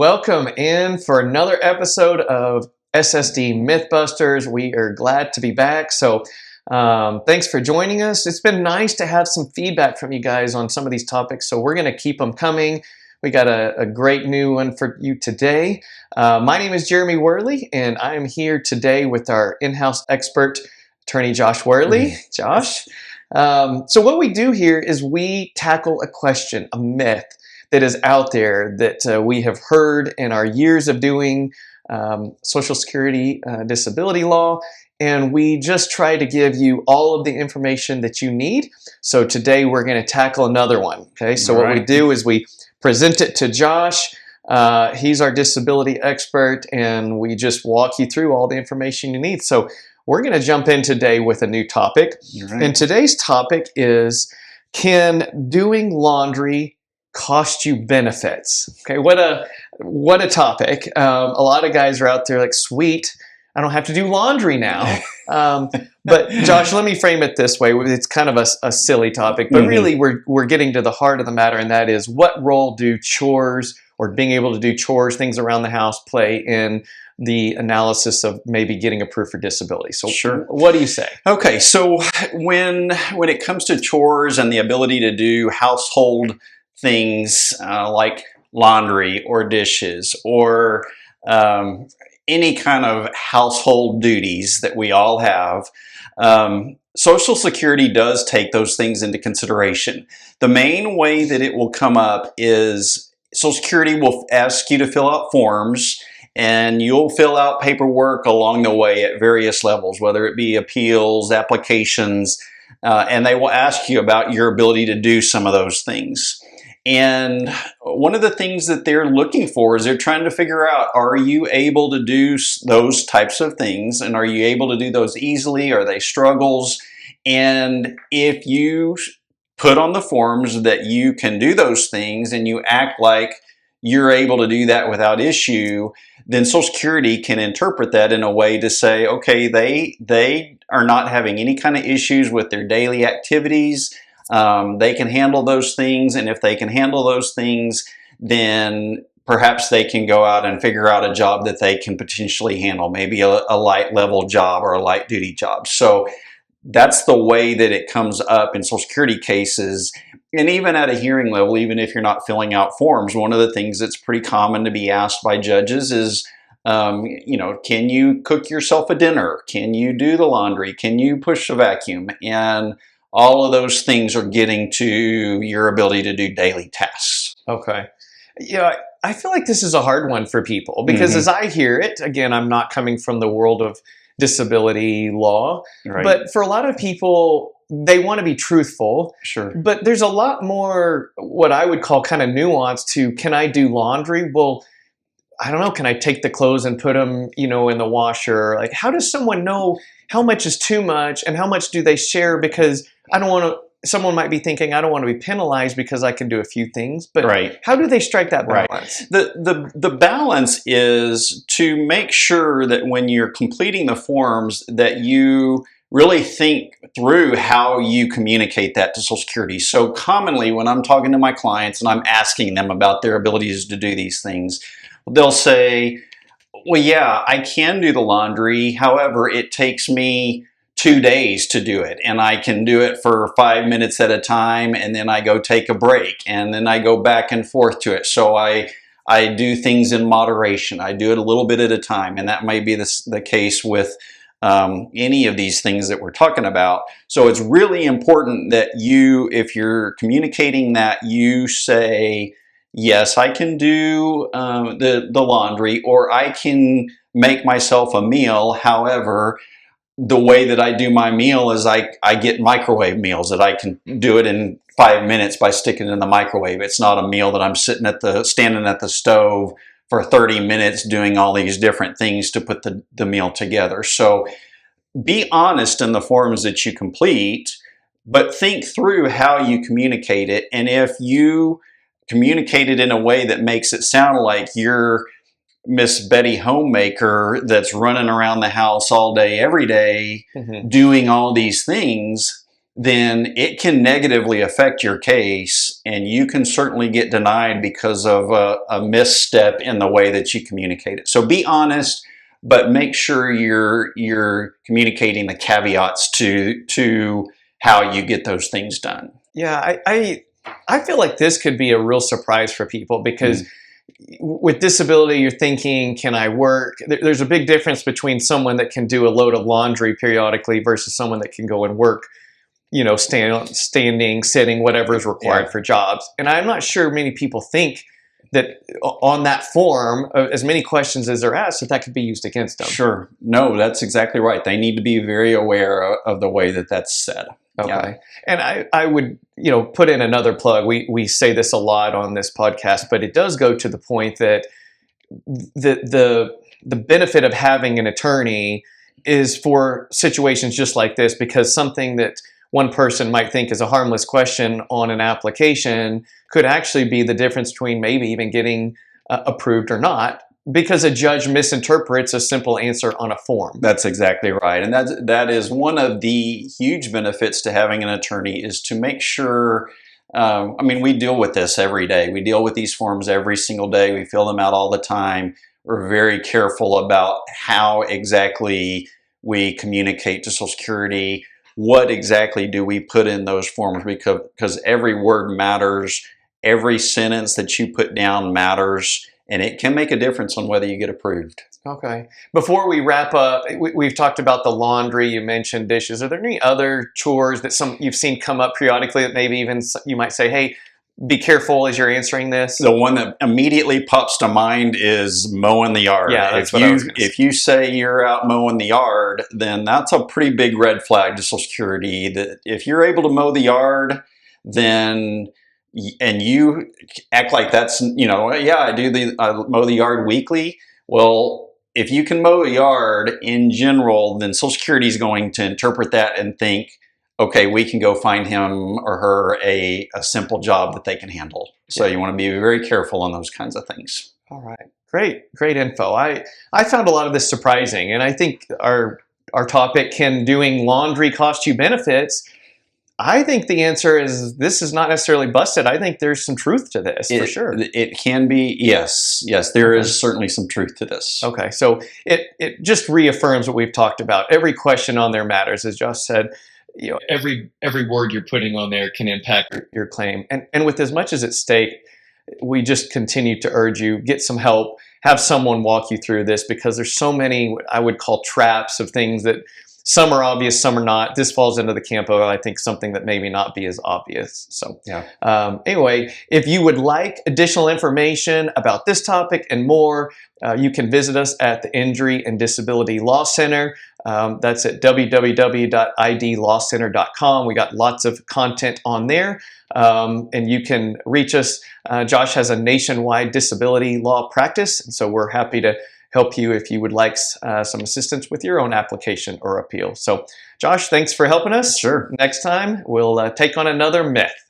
Welcome in for another episode of SSD Mythbusters. We are glad to be back. So thanks for joining us. It's been nice to have some feedback from you guys on some of these topics, so we're going to keep them coming. We got a great new one for you today. My name is Jeremy Worley, and I am here today with our in-house expert, attorney Josh Worley. Josh. So what we do here is we tackle a question, a myth that is out there that we have heard in our years of doing Social Security disability law, and we just try to give you all of the information that you need. So today we're going to tackle another one. Okay, so what we do is we present it to Josh. He's our disability expert, and we just walk you through all the information you need. So we're going to jump in today with a new topic. And today's topic is, can doing laundry cost you benefits? Okay, what a topic. A lot of guys are out there like, sweet, I don't have to do laundry now. But Josh, let me frame it this way. It's kind of a silly topic, but really we're getting to the heart of the matter, and that is, what role do chores or being able to do chores, things around the house, play in the analysis of maybe getting approved for disability? So what do you say? Okay, so when it comes to chores and the ability to do household things like laundry or dishes or any kind of household duties that we all have, Social Security does take those things into consideration. The main way that it will come up is Social Security will ask you to fill out forms, and you'll fill out paperwork along the way at various levels, whether it be appeals, applications, and they will ask you about your ability to do some of those things. And one of the things that they're looking for is they're trying to figure out, are you able to do those types of things? And are you able to do those easily? Are they struggles? And if you put on the forms that you can do those things and you act like you're able to do that without issue, then Social Security can interpret that in a way to say, okay, they are not having any kind of issues with their daily activities. They can handle those things, and if they can handle those things, then perhaps they can go out and figure out a job that they can potentially handle, maybe a light level job or a light duty job. So that's the way that it comes up in Social Security cases. And even at a hearing level, even if you're not filling out forms, one of the things that's pretty common to be asked by judges is, can you cook yourself a dinner? Can you do the laundry? Can you push the vacuum? And all of those things are getting to your ability to do daily tasks. Okay. Yeah, I feel like this is a hard one for people because as I hear it, again, I'm not coming from the world of disability law, but for a lot of people, they want to be truthful. But there's a lot more what I would call kind of nuance to, can I do laundry? Well, I don't know, can I take the clothes and put them, in the washer? Like, how does someone know how much is too much and how much do they share? Because I don't want to, someone might be thinking, I don't want to be penalized because I can do a few things, but how do they strike that balance? The balance is to make sure that when you're completing the forms that you really think through how you communicate that to Social Security. So commonly when I'm talking to my clients and I'm asking them about their abilities to do these things, they'll say, well, yeah, I can do the laundry. However, it takes me 2 days to do it, and I can do it for 5 minutes at a time, and then I go take a break, and then I go back and forth to it. So I do things in moderation. I do it a little bit at a time, and that may be the case with any of these things that we're talking about. So it's really important that you, if you're communicating that, you say, yes, I can do the laundry, or I can make myself a meal. However, the way that I do my meal is I get microwave meals that I can do it in 5 minutes by sticking it in the microwave. It's not a meal that I'm standing at the stove for 30 minutes doing all these different things to put the meal together. So be honest in the forms that you complete, but think through how you communicate it. And if you communicate it in a way that makes it sound like you're Miss Betty Homemaker that's running around the house all day, every day, doing all these things, then it can negatively affect your case and you can certainly get denied because of a misstep in the way that you communicate it. So be honest, but make sure you're communicating the caveats to how you get those things done. Yeah, I feel like this could be a real surprise for people because with disability, you're thinking, can I work? There's a big difference between someone that can do a load of laundry periodically versus someone that can go and work, standing, sitting, whatever is required for jobs. And I'm not sure many people think that on that form, as many questions as they're asked, that could be used against them. Sure. No, that's exactly right. They need to be very aware of the way that that's said. Okay. Yeah. And I would, put in another plug. We say this a lot on this podcast, but it does go to the point that the benefit of having an attorney is for situations just like this, because something that one person might think is a harmless question on an application could actually be the difference between maybe even getting approved or not, because a judge misinterprets a simple answer on a form. That's exactly right. And that is one of the huge benefits to having an attorney, is to make sure, we deal with this every day. We deal with these forms every single day. We fill them out all the time. We're very careful about how exactly we communicate to Social Security. What exactly do we put in those forms? Because every word matters. Every sentence that you put down matters. And it can make a difference on whether you get approved. Okay. Before we wrap up, we've talked about the laundry. You mentioned dishes. Are there any other chores that you've seen come up periodically that maybe even you might say, hey, be careful as you're answering this? The one that immediately pops to mind is mowing the yard. Yeah, that's what I was gonna say. If you say you're out mowing the yard, then that's a pretty big red flag to Social Security. That if you're able to mow the yard, then and you act like that's, I mow the yard weekly. Well, if you can mow a yard in general, then Social Security is going to interpret that and think, okay, we can go find him or her a simple job that they can handle. So you want to be very careful on those kinds of things. All right. Great info. I found a lot of this surprising, and I think our topic, can doing laundry cost you benefits? I think the answer is this is not necessarily busted. I think there's some truth to this, for sure. It can be, yes. There is certainly some truth to this. Okay, so it just reaffirms what we've talked about. Every question on there matters, as Josh said. Every word you're putting on there can impact your claim. And with as much as at stake, we just continue to urge you, get some help, have someone walk you through this, because there's so many, what I would call, traps of things that some are obvious, some are not. This falls into the camp of, I think, something that maybe not be as obvious. So anyway, if you would like additional information about this topic and more, you can visit us at the Injury and Disability Law Center. That's at www.idlawcenter.com. We got lots of content on there, and you can reach us. Josh has a nationwide disability law practice, and so we're happy to help you if you would like some assistance with your own application or appeal. So, Josh, thanks for helping us. Sure. Next time, we'll take on another myth.